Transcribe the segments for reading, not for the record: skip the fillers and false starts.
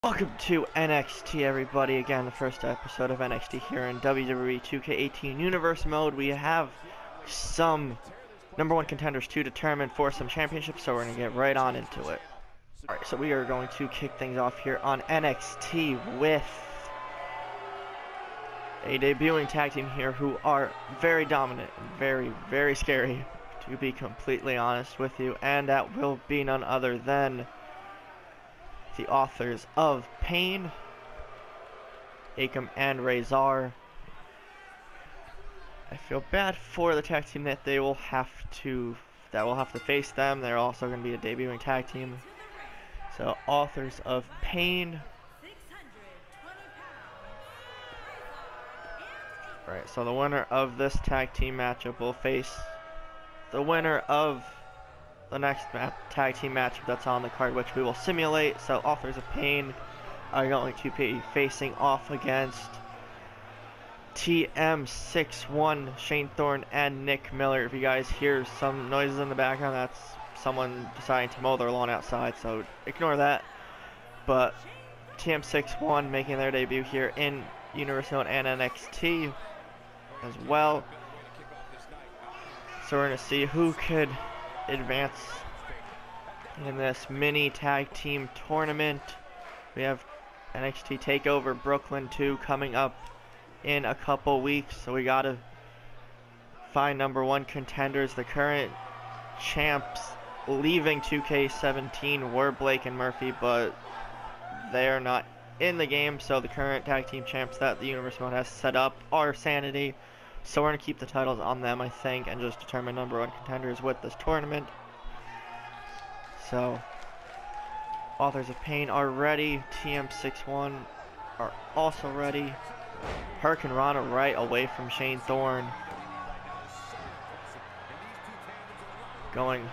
Welcome to NXT, everybody. Again, the first episode of NXT here in WWE 2K18 Universe Mode. We have some #1 contenders to determine for some championships, so we're going to get right on into it. Alright, so we are going to kick things off here on NXT with a debuting tag team here who are very dominant and very scary, to be completely honest with you, and that will be none other than the authors of Peyton, Akam, and Razor. I feel bad for the tag team that will have to face them. They're also going to be a debuting tag team. So, authors of Peyton. Right, so the winner of this tag team matchup will face the winner of the next tag team matchup that's on the card, which we will simulate. So authors of Peyton are going to be facing off against TM61, Shane Thorne, and Nick Miller. If you guys hear some noises in the background, that's someone deciding to mow their lawn outside, so ignore that. But TM61 making their debut here in Universe Mode and NXT as well. So we're going to see who could advance in this mini tag team tournament. We have NXT TakeOver Brooklyn 2 coming up in a couple weeks, so we gotta find #1 contenders. The current champs leaving 2K17 were Blake and Murphy, but they are not in the game, so the current tag team champs that the Universe Mode has set up are Sanity. So we're going to keep the titles on them, I think, and just determine #1 contenders with this tournament. So, authors of Peyton are ready. TM61 are also ready. Hurricane Rana right away from Shane Thorne. Going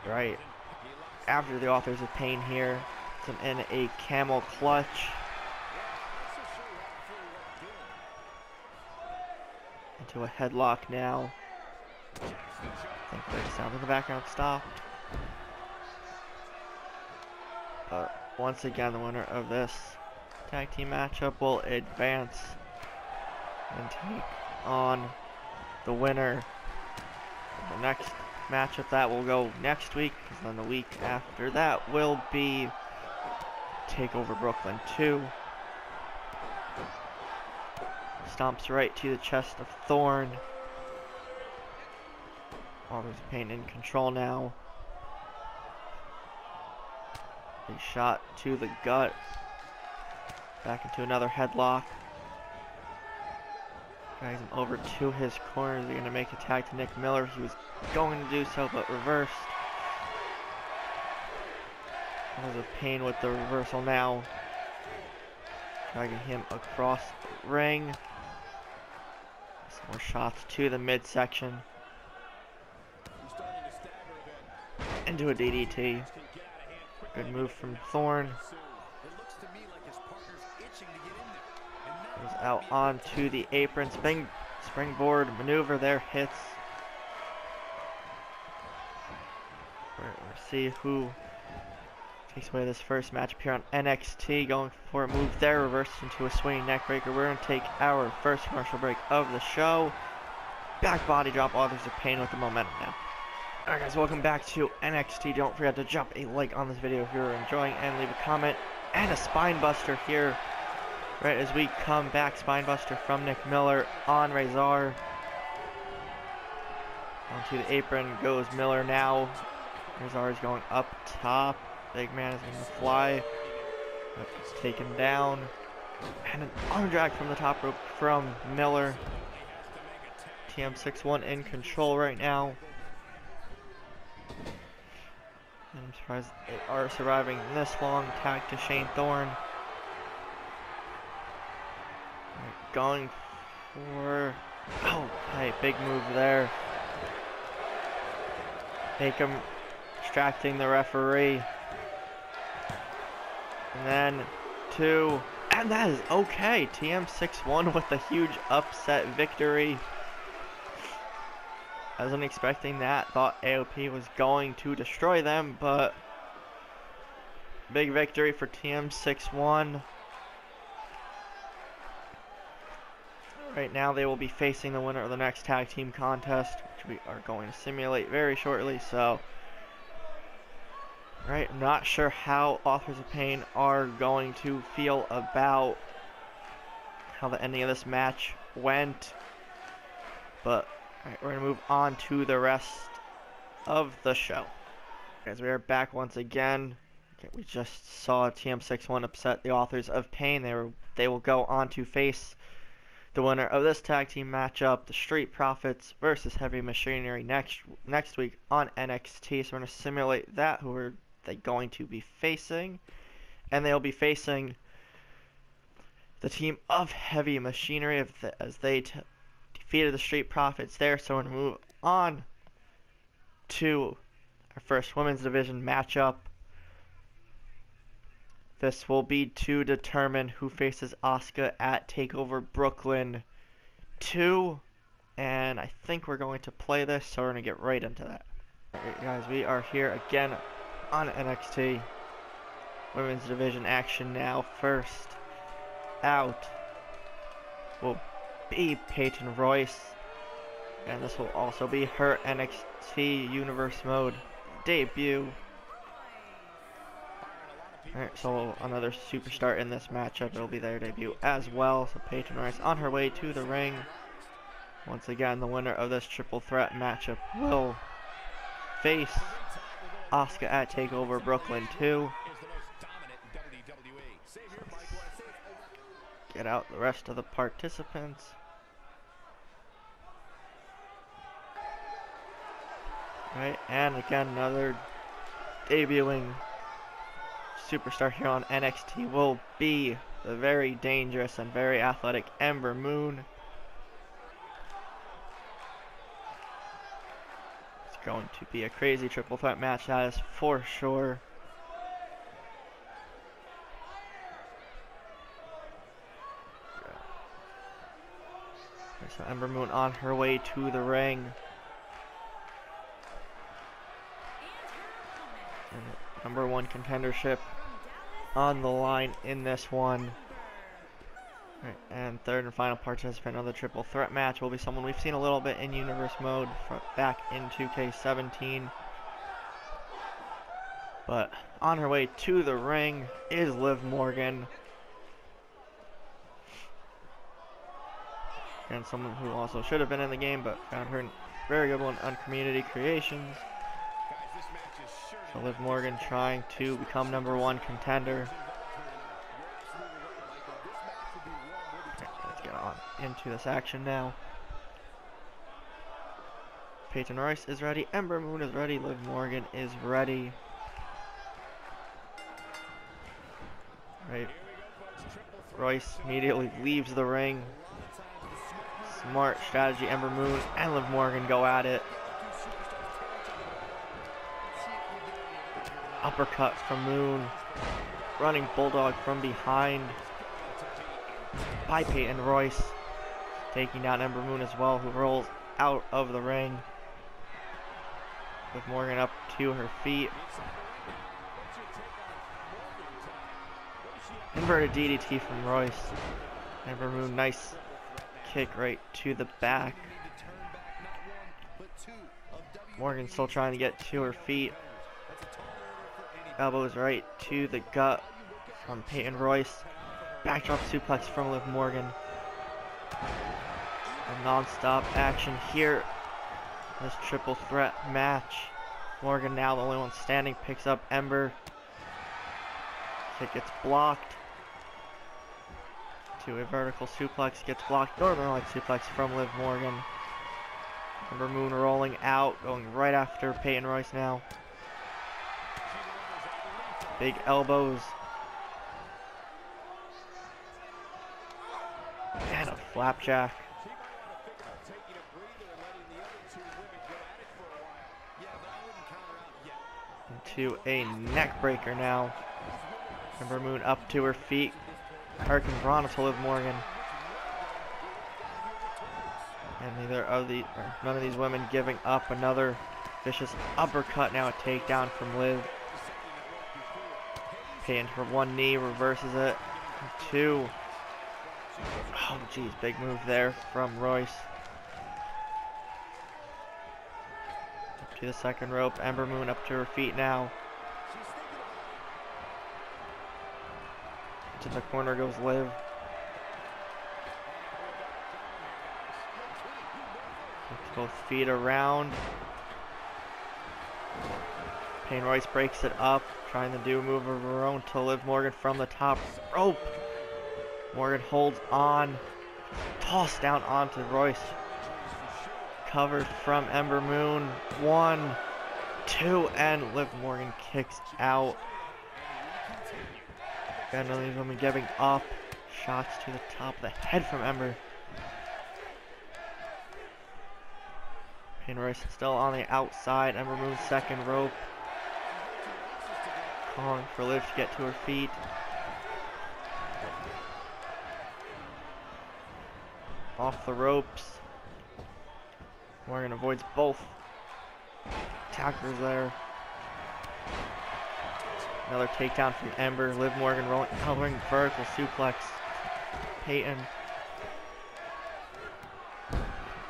right after the authors of Peyton here. In a camel clutch. Into a headlock now. Thankfully the sound in the background stopped. But once again, the winner of this tag team matchup will advance and take on the winner of the next matchup that will go next week, because then the week after that will be TakeOver Brooklyn 2. Stomps right to the chest of Thorne. Authors of Peyton in control now. A shot to the gut. Back into another headlock. Drags him over to his corner. They're going to make a tag to Nick Miller. He was going to do so, but reversed. Authors of Peyton with the reversal now. Dragging him across the ring. Some more shots to the midsection. Into a DDT. Good move from Thorne. Goes out onto the apron. Springboard maneuver there. Hits. We'll see who takes away this first matchup here on NXT. Going for a move there, reversed into a swinging neckbreaker. We're going to take our first commercial break of the show. Back body drop, authors of Peyton with the momentum now. Alright guys, welcome back to NXT. Don't forget to drop a like on this video if you're enjoying, and leave a comment. And a spine buster here right as we come back. Spine buster from Nick Miller on Razor. Onto the apron goes Miller now. Razor is going up top. Big man is going to fly. It's taken down. And an arm drag from the top rope from Miller. TM61 in control right now. And I'm surprised they are surviving this long. Tag to Shane Thorne. Going for... oh, hey, big move there. Akam distracting the referee. And then 2, and that is okay. TM61 with a huge upset victory. I wasn't expecting that. Thought AOP was going to destroy them, but Big victory for Team 6-1. Right now they will be facing the winner of the next tag team contest, which we are going to simulate very shortly. So, right, I'm not sure how Authors of Pain are going to feel about how the ending of this match went. But, alright, we're going to move on to the rest of the show. As we are back once again. Okay, we just saw TM61 upset the Authors of Pain. They will go on to face the winner of this tag team matchup, the Street Profits versus Heavy Machinery next week on NXT. So we're going to simulate that. Who are they going to be facing? And they'll be facing the team of Heavy Machinery as they defeated the Street Profits there. So we're going to move on to our first women's division matchup. This will be to determine who faces Asuka at TakeOver Brooklyn 2. And I think we're going to play this, so we're going to get right into that. Alright guys, we are here again on NXT. Women's division action now. First out will be Peyton Royce. And this will also be her NXT Universe Mode debut. Alright, so another superstar in this matchup. It'll be their debut as well. So Peyton Royce on her way to the ring. Once again, the winner of this triple threat matchup will face Asuka at TakeOver Brooklyn 2. Get out the rest of the participants. Right, and again, another debuting superstar here on NXT will be the very dangerous and very athletic Ember Moon. It's going to be a crazy triple threat match, that is for sure. So Ember Moon on her way to the ring. And #1 contendership on the line in this one. Right, and third and final participant of the triple threat match will be someone we've seen a little bit in Universe Mode back in 2K18. But on her way to the ring is Liv Morgan. And someone who also should have been in the game, but found her very good one on Community Creations. So Liv Morgan trying to become #1 contender. Okay, let's get on into this action now. Peyton Royce is ready, Ember Moon is ready, Liv Morgan is ready. Right. Royce immediately leaves the ring. Smart strategy, Ember Moon and Liv Morgan go at it. Uppercut from Moon. Running Bulldog from behind by Peyton Royce. Taking down Ember Moon as well, who rolls out of the ring. With Morgan up to her feet. Inverted DDT from Royce. Ember Moon, nice kick right to the back. Morgan still trying to get to her feet. Elbows right to the gut from Peyton Royce. Backdrop suplex from Liv Morgan. A non-stop action here. This triple threat match. Morgan now the only one standing, picks up Ember. Kick gets blocked. To a vertical suplex, gets blocked. Northern Light suplex from Liv Morgan. Ember Moon rolling out, going right after Peyton Royce now. Big elbows. And a flapjack. Into a neck breaker now. Ember Moon up to her feet. Hurricane Rana to Liv Morgan. And none of these women giving up. Another vicious uppercut, now a takedown from Liv. Peyton for one knee, reverses it. 2. Oh, geez, big move there from Royce. Up to the second rope. Ember Moon up to her feet now. To the corner goes Liv. Takes both feet around. Peyton Royce breaks it up, trying to do a move of her own to Liv Morgan from the top rope. Morgan holds on, tossed down onto Royce. Covered from Ember Moon. 1, 2, and Liv Morgan kicks out. Gonna leave him giving up. Shots to the top of the head from Ember. Peyton Royce still on the outside. Ember Moon's second rope. Calling for Liv to get to her feet. Off the ropes. Morgan avoids both attackers there. Another takedown from Ember. Liv Morgan rolling vertical suplex. Peyton.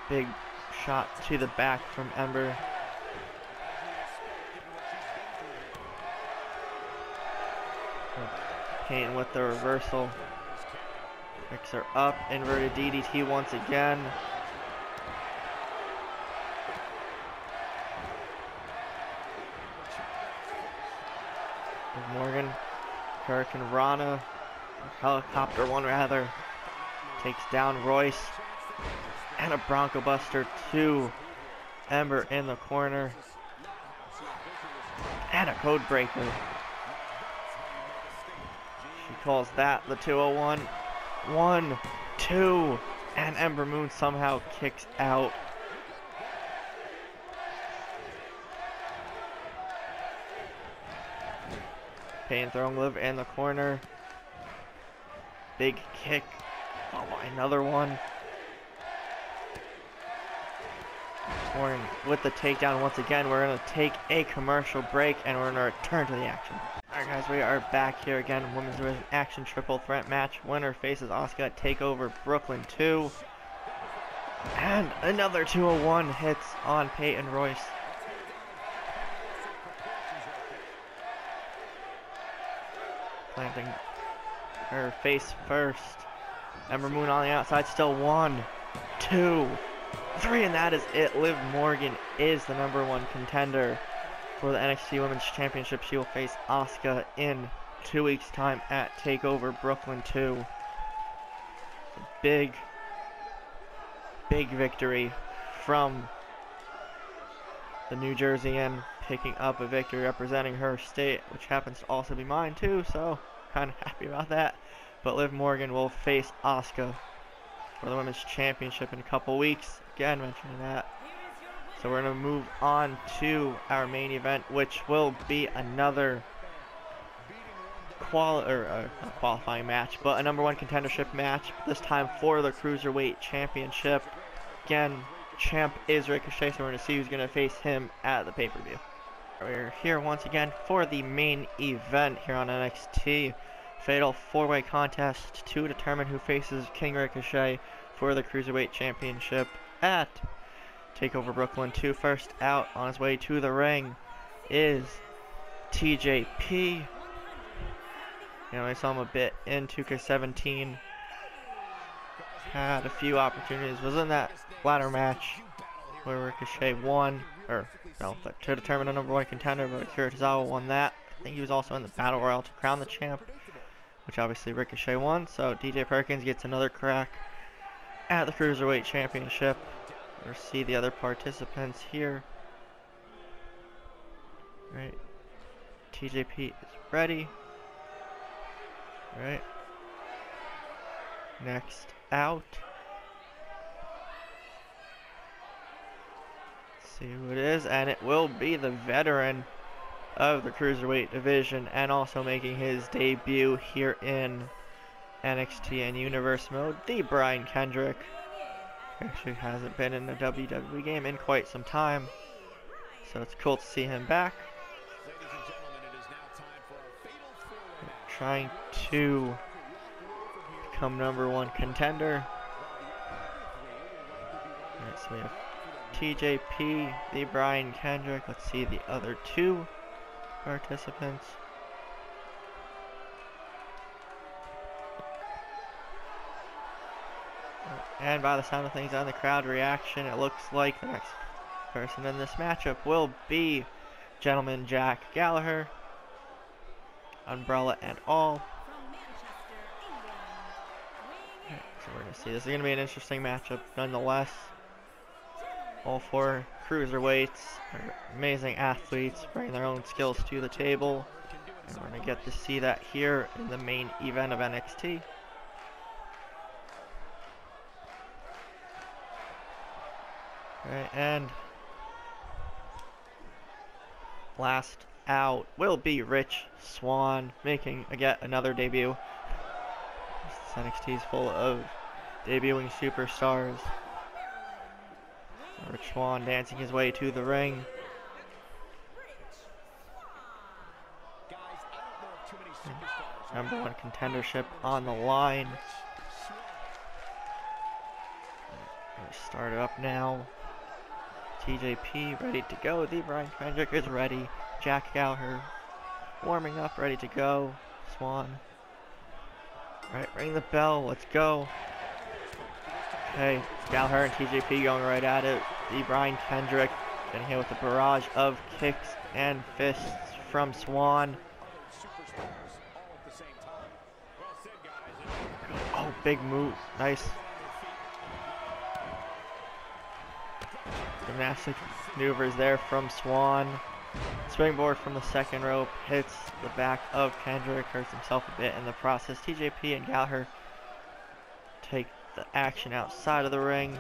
Big shot to the back from Ember. Peyton with the reversal. Picks her up. Inverted DDT once again. Morgan, Hurricane Rana, helicopter one rather, takes down Royce, and a Bronco Buster to Ember in the corner, and a code breaker. She calls that the 201. 1, 2, and Ember Moon somehow kicks out. Peyton throwing Liv in the corner. Big kick. Followed by another one. Morgan with the takedown once again. We're going to take a commercial break and we're going to return to the action. Alright guys, we are back here again. Women's Division Action Triple Threat match. Winner faces Asuka at TakeOver Brooklyn 2. And another 201 hits on Peyton Royce. Planting her face first. Ember Moon on the outside, still 1, 2, 3, and that is it. Liv Morgan is the #1 contender for the NXT Women's Championship. She will face Asuka in 2 weeks' time at TakeOver Brooklyn 2. Big victory from the New Jerseyan, picking up a victory representing her state, which happens to also be mine too, so kind of happy about that. But Liv Morgan will face Asuka for the Women's Championship in a couple weeks. Again, mentioning that. So we're going to move on to our main event, which will be another not qualifying match, but a #1 contendership match, this time for the Cruiserweight Championship. Again, champ is Ricochet, so we're going to see who's going to face him at the pay-per-view. We're here once again for the main event here on NXT. Fatal 4-way contest to determine who faces King Ricochet for the Cruiserweight Championship at TakeOver Brooklyn 2. First out on his way to the ring is TJP. You know, I saw him a bit in 2K17. Had a few opportunities. Was in that ladder match where Ricochet won, or no, to determine a #1 contender, but Akira Tozawa won that. I think he was also in the Battle Royal to crown the champ, which obviously Ricochet won. So DJ Perkins gets another crack at the Cruiserweight Championship. We'll see the other participants here. Right, TJP is ready. Right. Next out. Let's see who it is, and it will be the veteran of the Cruiserweight division and also making his debut here in NXT and Universe mode, the Brian Kendrick. Actually hasn't been in a WWE game in quite some time, so it's cool to see him back. trying to become #1 contender. Alright, so we have TJP, the Brian Kendrick. Let's see the other 2 participants. And by the sound of things on the crowd reaction, it looks like the next person in this matchup will be Gentleman Jack Gallagher, umbrella and all. Okay, so we're going to see. This is going to be an interesting matchup nonetheless. All 4 cruiserweights are amazing athletes, bringing their own skills to the table. And we're going to get to see that here in the main event of NXT. Alright, and last out will be Rich Swan, making yet another debut. This NXT is full of debuting superstars. Rich Swan dancing his way to the ring. #1 contendership on the line. We start it up now. TJP ready to go. The Brian Kendrick is ready. Jack Gallagher warming up, ready to go. Swan. Alright, ring the bell. Let's go. Okay, Gallagher and TJP going right at it. The Brian Kendrick getting hit with a barrage of kicks and fists from Swan. Oh, big move. Nice. Gymnastic maneuvers there from Swan. Springboard from the second rope hits the back of Kendrick, hurts himself a bit in the process. TJP and Gallagher take the action outside of the ring.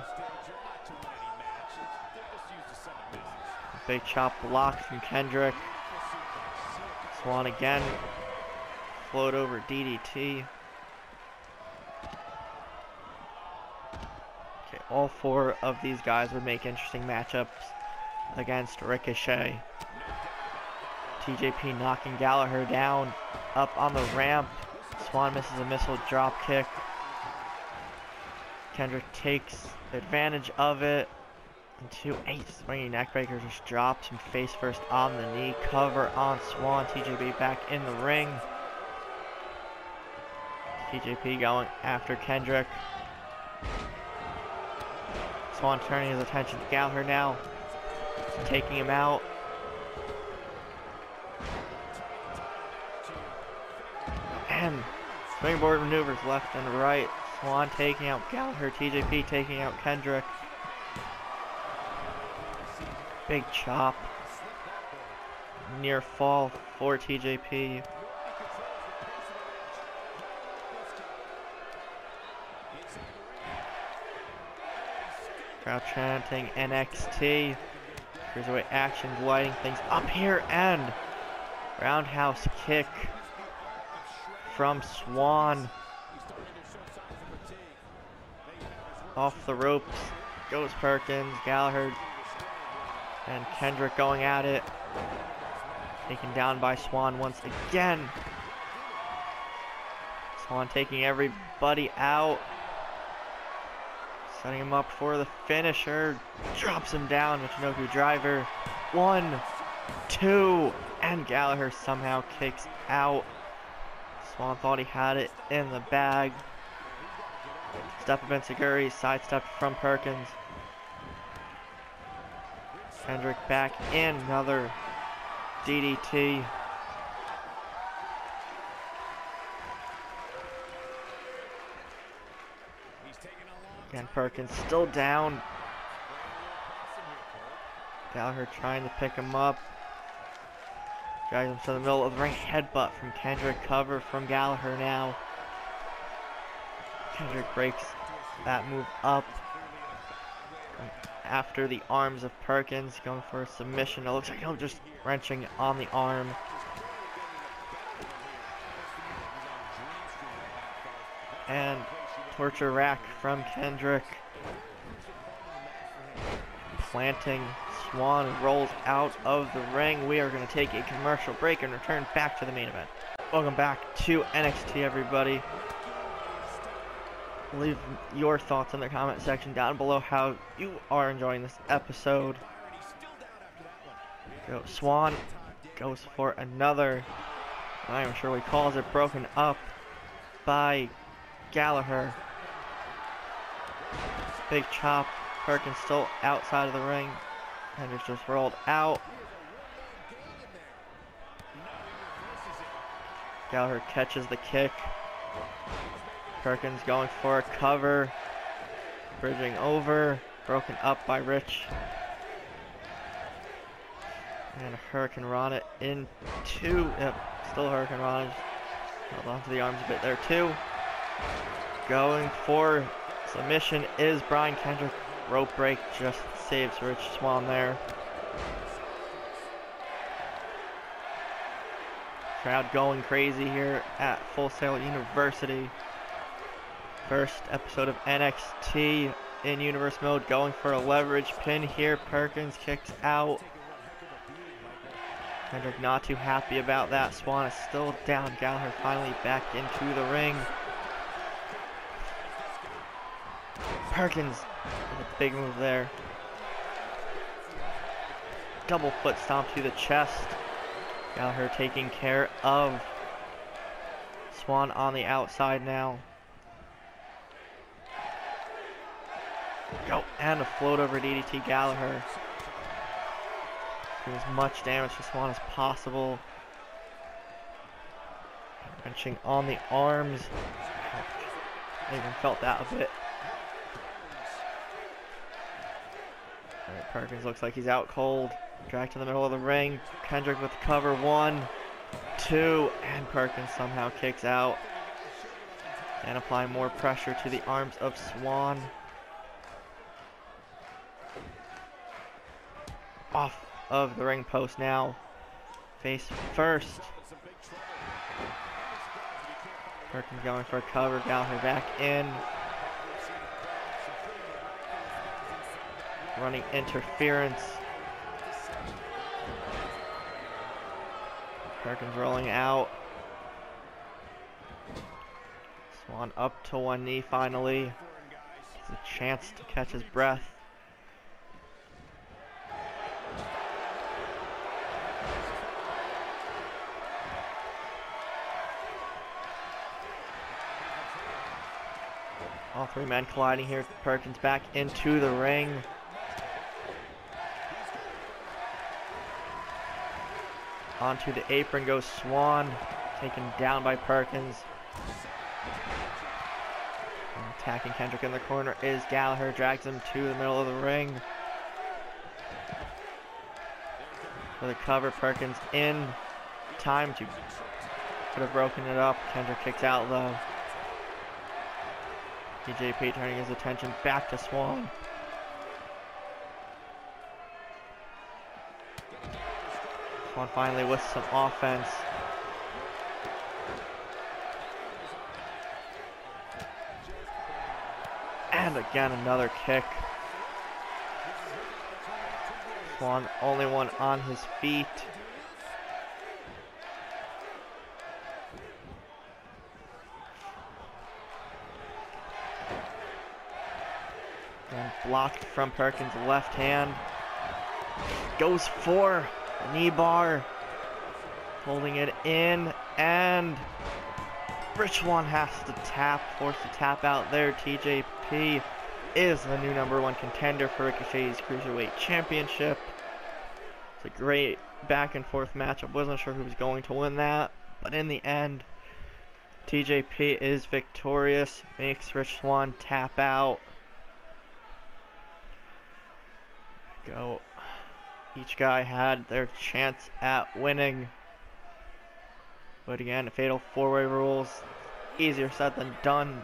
Big chop blocked from Kendrick. Swan again. Float over DDT. Okay, all 4 of these guys would make interesting matchups against Ricochet. TJP knocking Gallagher down, up on the ramp. Swan misses a missile drop kick. Kendrick takes advantage of it. Into a swinging neckbreaker, just drops him face first on the knee. Cover on Swan. TJP back in the ring. TJP going after Kendrick. Swan turning his attention to Gallagher now, taking him out. And springboard maneuvers left and right. Swan taking out Gallagher, TJP taking out Kendrick. Big chop. Near fall for TJP. Crowd chanting NXT. Cruiserweight action, lighting things up here, and roundhouse kick from Swan. Off the ropes goes Perkins, Gallagher and Kendrick going at it. Taken down by Swan once again. Swan taking everybody out. Setting him up for the finisher. Drops him down. Michinoku driver. 1, 2, and Gallagher somehow kicks out. Swan thought he had it in the bag. Step of Enziguri, sidestepped from Perkins. Kendrick back in, another DDT. Again, Perkins still down. Gallagher trying to pick him up. Drags him to the middle of the ring. Headbutt from Kendrick. Cover from Gallagher now. Kendrick breaks that move up. After the arms of Perkins, going for a submission. It looks like he'll just wrenching on the arm. And torture rack from Kendrick. Planting. Swan rolls out of the ring. We are going to take a commercial break and return back to the main event. Welcome back to NXT, everybody. Leave your thoughts in the comment section down below how you are enjoying this episode. Swan goes for another, I'm not even sure what he calls it, broken up by Gallagher. Big chop. Perkins still outside of the ring. Kendrick just rolled out. Gallagher catches the kick. Perkins going for a cover. Bridging over. Broken up by Rich. And Hurricane Rana into, yep, still Hurricane Rana. Held onto the arms a bit there too. Going for submission is Brian Kendrick. Rope break just saves Rich Swan there. Crowd going crazy here at Full Sail University. First episode of NXT in Universe mode, going for a leverage pin here. Perkins kicks out. Kendrick not too happy about that. Swan is still down. Gallagher finally back into the ring. Perkins with a big move there. Double foot stomp to the chest. Gallagher taking care of Swan on the outside now. Go, and a float over DDT Gallagher. Do as much damage to Swan as possible. Wrenching on the arms. I even felt that a bit. Alright, Perkins looks like he's out cold. Drag to the middle of the ring. Kendrick with the cover. 1, 2, and Perkins somehow kicks out. And applying more pressure to the arms of Swan. Off of the ring post now. Face first. Perkins going for a cover. Gallagher back in. Running interference. Perkins rolling out. Swan up to one knee finally. Gets a chance to catch his breath. All three men colliding here. Perkins back into the ring. Onto the apron goes Swan, taken down by Perkins. And attacking Kendrick in the corner is Gallagher, drags him to the middle of the ring. For the cover, Perkins in time to, could have broken it up. Kendrick kicks out though. TJP turning his attention back to Swan. Swan finally with some offense. And again another kick. Swan only one on his feet. And blocked from Perkins' left hand. Goes for a knee bar. Holding it in, and Rich Swan has to tap, forced to tap out there. TJP is the new #1 contender for Ricochet's Cruiserweight Championship. It's a great back and forth match. I wasn't sure who was going to win that, but in the end, TJP is victorious, makes Rich Swan tap out. Go. Each guy had their chance at winning. But again, fatal four-way rules, easier said than done.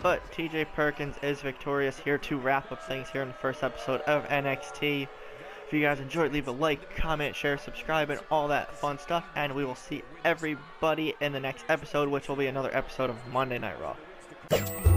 But TJ Perkins is victorious here to wrap up things here in the first episode of NXT. If you guys enjoyed, leave a like, comment, share, subscribe, and all that fun stuff. And we will see everybody in the next episode, which will be another episode of Monday Night Raw.